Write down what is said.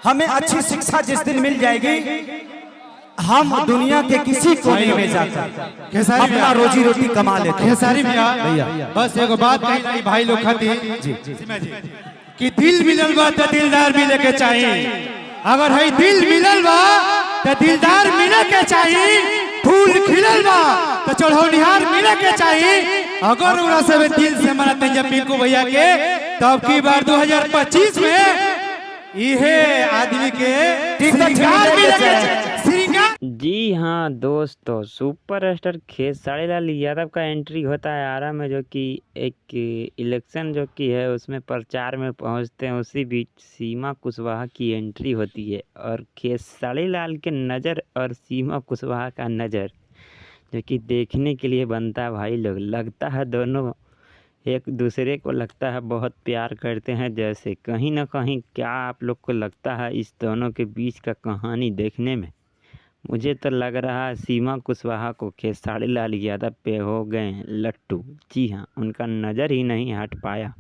हमें अच्छी शिक्षा जिस दिन मिल जाएगी, हम दुनिया के किसी कोने में जाकर अपना रोजी रोटी कमा लेते हैं। खेसारी भैया बस एगो बात कही नहीं भाई लोग खातिर कि दिल मिलल बा तो दिलदार मिले के चाहिए। अगर है दिल मिलल बा तो दिलदार मिले के चाहिए। फूल खिलल बा तो चढ़ौनिहार मिले के चाहिए। अगर उरा सब दिल से मनाते हैं पिंकू भैया के, तब की बार 2025 में इहे आदमी के श्रृंगार मिले के श्रृंगार। जी हाँ दोस्तों, सुपरस्टार खेसारी लाल यादव का एंट्री होता है आरा में, जो कि एक इलेक्शन जो कि है उसमें प्रचार में पहुंचते हैं। उसी बीच सीमा कुशवाहा की एंट्री होती है और खेसारी लाल के नज़र और सीमा कुशवाहा का नज़र जो कि देखने के लिए बनता है भाई लोग। लगता है दोनों एक दूसरे को लगता है बहुत प्यार करते हैं जैसे। कहीं ना कहीं क्या आप लोग को लगता है इस दोनों के बीच का कहानी देखने में? मुझे तो लग रहा है सीमा कुशवाहा को खेसारी लाल यादव पे हो गए हैं लट्टू। जी हाँ, उनका नज़र ही नहीं हट पाया।